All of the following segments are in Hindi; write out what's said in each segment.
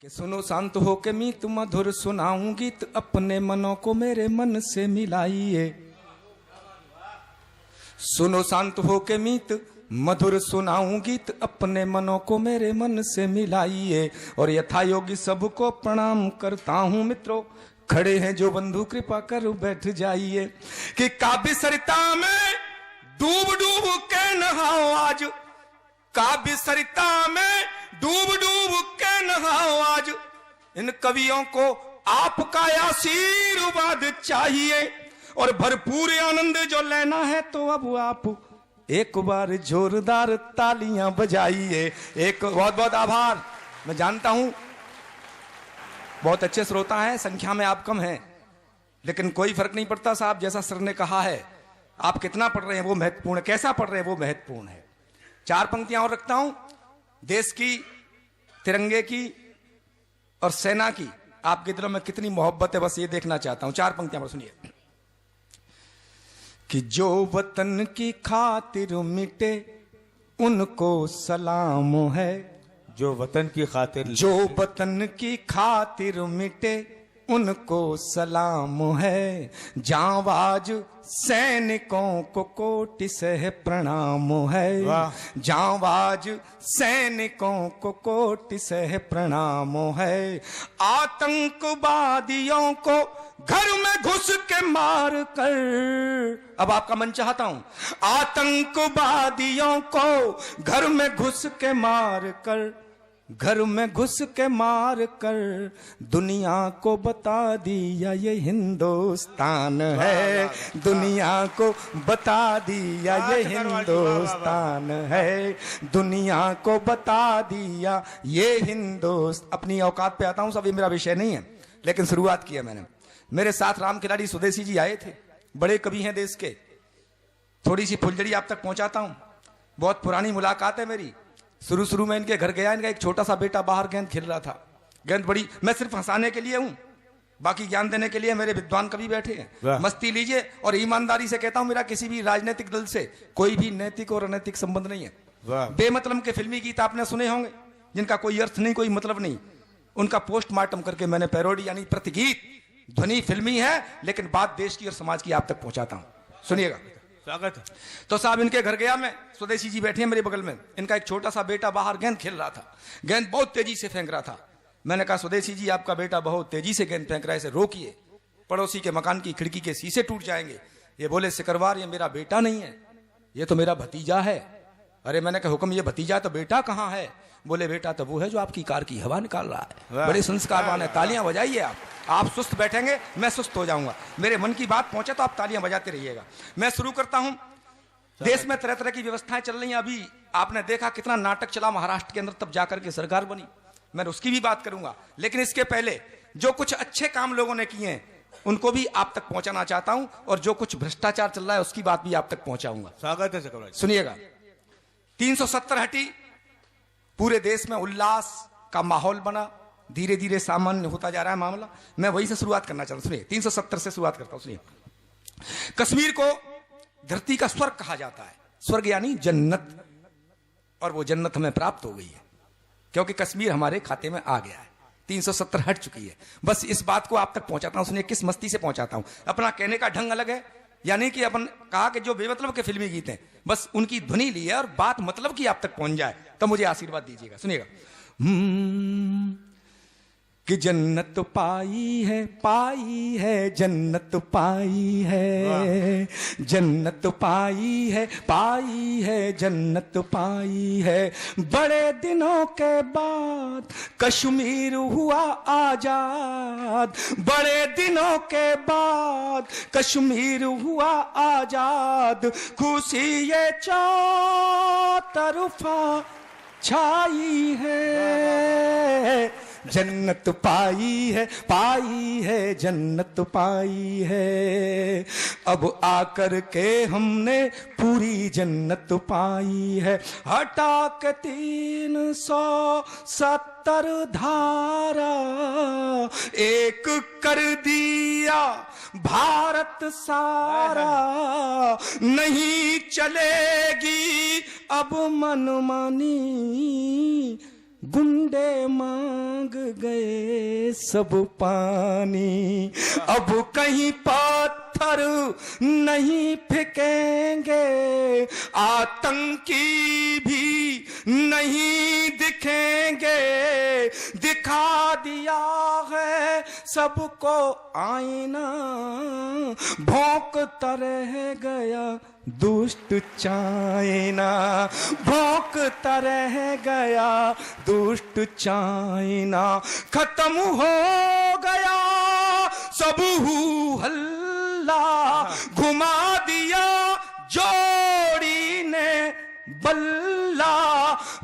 कि सुनो शांत हो के मीत मधुर सुनाऊं गीत, अपने मनों को मेरे मन से मिलाइए। सुनो शांत हो के मीत मधुर सुनाऊं गीत, अपने मनों को मेरे मन से मिलाइए। और यथा योगी सबको प्रणाम करता हूं मित्रों, खड़े हैं जो बंधु कृपा कर बैठ जाइए। कि काव्य सरिता में डूब डूब के नहाओ आज, काव्य सरिता में डूब डूब के नहाओ आज। इन कवियों को आपका आशीर्वाद चाहिए, और भरपूर आनंद जो लेना है तो अब आप एक बार जोरदार तालियां बजाइए। एक बहुत बहुत आभार। मैं जानता हूं बहुत अच्छे श्रोता हैं, संख्या में आप कम हैं, लेकिन कोई फर्क नहीं पड़ता साहब। जैसा सर ने कहा है, आप कितना पढ़ रहे हैं वो महत्वपूर्ण है, कैसा पढ़ रहे हैं वो महत्वपूर्ण है। चार पंक्तियां और रखता हूं, देश की, तिरंगे की और सेना की आपके दिलों में कितनी मोहब्बत है, बस ये देखना चाहता हूं। चार पंक्तियां पर सुनिए। कि जो वतन की खातिर मिटे उनको सलाम है, जो वतन की खातिर, जो वतन की खातिर मिटे उनको सलाम है। जांबाज सैनिकों को कोटि से प्रणाम है, जांबाज सैनिकों को कोटि से प्रणाम है। आतंकवादियों को घर में घुस के मार कर, अब आपका मन चाहता हूं, आतंकवादियों को घर में घुस के मार कर, घर में घुस के मार कर दुनिया को बता दिया ये हिंदुस्तान है, दुनिया को बता दिया ये हिंदुस्तान है, दुनिया को बता दिया ये हिंदुस्तान। अपनी औकात पे आता हूं सब, ये मेरा विषय नहीं है, लेकिन शुरुआत की है मैंने। मेरे साथ राम खिलाड़ी स्वदेशी जी आए थे, बड़े कवि हैं देश के। थोड़ी सी फुलझड़ी आप तक पहुंचाता हूं, बहुत पुरानी मुलाकात है मेरी। शुरू में इनके घर गया, इनका एक छोटा सा बेटा बाहर गेंद खेल रहा था। गेंद बड़ी, मैं सिर्फ हंसाने के लिए हूं, बाकी ज्ञान देने के लिए मेरे विद्वान कवि बैठे हैं। मस्ती लीजिए। और ईमानदारी से कहता हूं, मेरा किसी भी राजनीतिक दल से कोई भी नैतिक और अनैतिक संबंध नहीं है। बेमतलब के फिल्मी गीत आपने सुने होंगे जिनका कोई अर्थ नहीं, कोई मतलब नहीं, उनका पोस्टमार्टम करके मैंने पैरोडी यानी प्रतिगीत, ध्वनि फिल्मी है लेकिन बात देश की और समाज की आप तक पहुंचाता हूं। सुनिएगा। स्वागत है। तो साहब इनके घर गया मैं, स्वदेशी जी बैठे हैं मेरे बगल में। इनका एक छोटा सा बेटा बाहर गेंद खेल रहा था, गेंद बहुत तेजी से फेंक रहा था। मैंने कहा स्वदेशी जी आपका बेटा बहुत तेजी से गेंद फेंक रहा है, इसे रोकिए, पड़ोसी के मकान की खिड़की के शीशे टूट जाएंगे। ये बोले सिकरवार ये मेरा बेटा नहीं है, ये तो मेरा भतीजा है। अरे मैंने कहा हुक्म, ये भतीजा तो बेटा कहाँ है? बोले बेटा तो वो है जो आपकी कार की हवा निकाल रहा है। बड़े संस्कारवान है, तालियां बजाइए आप सुस्त बैठेंगे मैं सुस्त हो जाऊंगा। मेरे मन की बात पहुंचे तो आप तालियां बजाते रहिएगा। मैं शुरू करता हूं। देश में तरह तरह की व्यवस्थाएं चल रही हैं। अभी आपने देखा कितना नाटक चला महाराष्ट्र के अंदर, तब जाकर के सरकार बनी। मैं उसकी भी बात करूंगा, लेकिन इसके पहले जो कुछ अच्छे काम लोगों ने किए हैं उनको भी आप तक पहुंचाना चाहता हूं, और जो कुछ भ्रष्टाचार चल रहा है उसकी बात भी आप तक पहुंचाऊंगा। स्वागत है। सुनिएगा। 370 हटी, पूरे देश में उल्लास का माहौल बना, धीरे धीरे सामान्य होता जा रहा है मामला। मैं वहीं से शुरुआत करना चाहता हूं। सुनिए, 370 से शुरुआत करता हूं। सुनिए, कश्मीर को धरती का स्वर्ग कहा जाता है, स्वर्ग यानी जन्नत, और वो जन्नत हमें प्राप्त हो गई है क्योंकि कश्मीर हमारे खाते में आ गया है। 370 हट चुकी है। बस इस बात को आप तक पहुंचाता हूं। सुनिए किस मस्ती से पहुंचाता हूं। अपना कहने का ढंग अलग है, यानी कि अपन कहा कि जो बेमतलब के फिल्मी गीत हैं बस उनकी ध्वनि ली है और बात मतलब की आप तक पहुंच जाए, तो मुझे आशीर्वाद दीजिएगा। सुनिएगा। कि जन्नत पाई है जन्नत पाई है, जन्नत पाई है जन्नत पाई है। बड़े दिनों के बाद कश्मीर हुआ आजाद, बड़े दिनों के बाद कश्मीर हुआ आजाद। खुशी ये चौतरफा छाई है, जन्नत पाई है जन्नत पाई है। अब आकर के हमने पूरी जन्नत पाई है। हटा के 370 धारा एक कर दिया भारत सारा। नहीं चलेगी अब मनमानी, गुंडे मांग गए सब पानी, अब कहीं पत्थर नहीं फेंकेंगे, आतंकी भी नहीं दिखेंगे, दिखा दिया है सबको आईना, भौंकता रह गया दुष्ट चाइना, भौंकता रह गया दुष्ट चाइना, खत्म हो गया सब हू हल्ला, घुमा दिया जोड़ी ने बल्ला,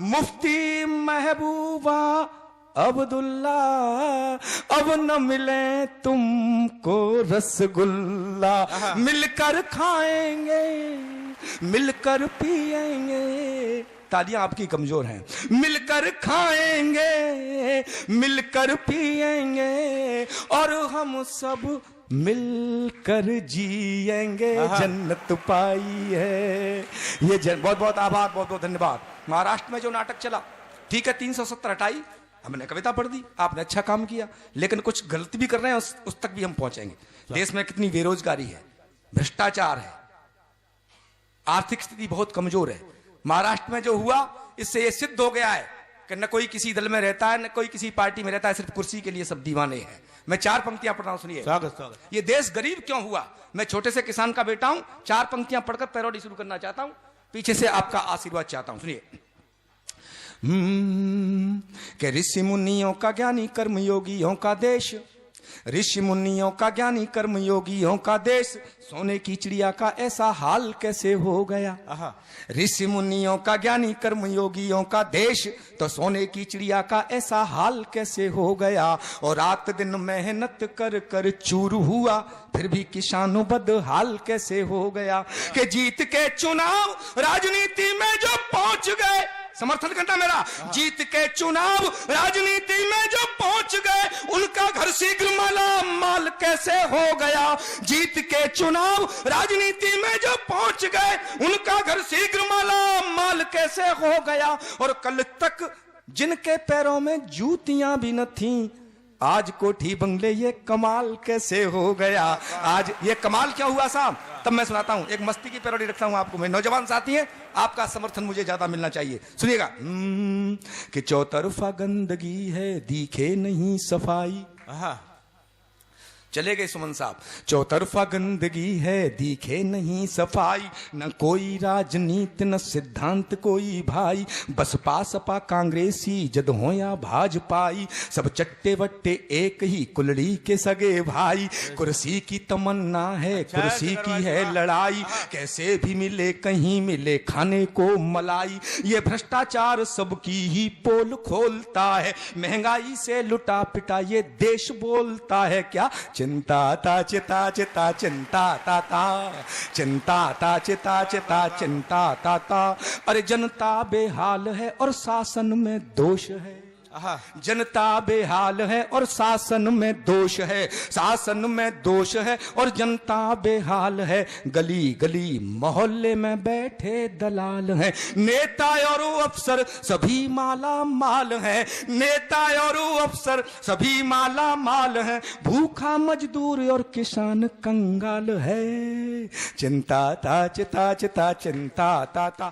मुफ्ती महबूबा अब्दुल्ला, अब न मिले तुमको रसगुल्ला, मिलकर खाएंगे मिलकर पिएंगे, तालियां आपकी कमजोर हैं, मिलकर खाएंगे मिलकर पिएंगे, और हम सब मिलकर जिएंगे, जन्नत पाई है ये बहुत बहुत आभार, बहुत बहुत धन्यवाद। महाराष्ट्र में जो नाटक चला, ठीक है 370 हटाई, हमने कविता पढ़ दी, आपने अच्छा काम किया, लेकिन कुछ गलती भी कर रहे हैं, उस तक भी हम पहुंचेंगे। देश में कितनी बेरोजगारी है, भ्रष्टाचार है, आर्थिक स्थिति बहुत कमजोर है। महाराष्ट्र में जो हुआ, इससे यह सिद्ध हो गया है कि न कोई किसी दल में रहता है, न कोई किसी पार्टी में रहता है, सिर्फ कुर्सी के लिए सब दीवाने हैं। मैं 4 पंक्तियां पढ़ रहा हूं, सुनिए। स्वागत। ये देश गरीब क्यों हुआ? मैं छोटे से किसान का बेटा हूं, 4 पंक्तियां पढ़कर पैरोडी शुरू करना चाहता हूं, पीछे से आपका आशीर्वाद चाहता हूं, सुनिए। कि ऋषि मुनियों का ज्ञानी कर्म योगियों का देश, ऋषि मुनियों का ज्ञानी कर्म योगियों का देश, सोने की चिड़िया का ऐसा हाल कैसे हो गया? ऋषि मुनियों का ज्ञानी कर्म योगियों का देश, तो सोने की चिड़िया का ऐसा हाल कैसे हो गया? और रात दिन मेहनत कर कर चूर हुआ, फिर भी किसानों बदहाल कैसे हो गया? कि जीत के चुनाव राजनीति में जो पहुंच गए, समर्थन करना मेरा, जीत के चुनाव राजनीति में जो पहुंच गए, उनका घर शीघ्र माला माल कैसे हो गया? जीत के चुनाव राजनीति में जो पहुंच गए, उनका घर शीघ्र माला माल कैसे हो गया? और कल तक जिनके पैरों में जूतियां भी न थीं, आज कोठी बंगले ये कमाल कैसे हो गया? आज ये कमाल क्या हुआ साहब? तब मैं सुनाता हूं, एक मस्ती की पैरोडी रखता हूं आपको मैं। नौजवान साथी हैं, आपका समर्थन मुझे ज्यादा मिलना चाहिए, सुनिएगा। कि चौतरफा गंदगी है, दिखे नहीं सफाई। चले गए सुमन साहब। चौतरफा गंदगी है, दिखे नहीं सफाई, न कोई राजनीति न सिद्धांत कोई भाई, बसपा सपा कांग्रेसी जद हो या भाजपाई, सब चट्टे वट्टे एक ही कुलड़ी के सगे भाई। कुर्सी की तमन्ना है, कुर्सी की है लड़ाई, कैसे भी मिले कहीं मिले खाने को मलाई। ये भ्रष्टाचार सबकी ही पोल खोलता है, महंगाई से लुटा पिटा ये देश बोलता है क्या? चिंता ता चिता चिता चिंता ता ता, चिंता ता चिता चिता चिंता ता ता। अरे जनता बेहाल है और शासन में दोष है, जनता बेहाल है और शासन में दोष है, शासन में दोष है और जनता बेहाल है। गली गली मोहल्ले में बैठे दलाल हैं, नेता और अफसर सभी माला माल हैं, नेता और अफसर सभी माला माल हैं। भूखा मजदूर और किसान कंगाल है, चिंता ता चिता चिता चिंता ता ता।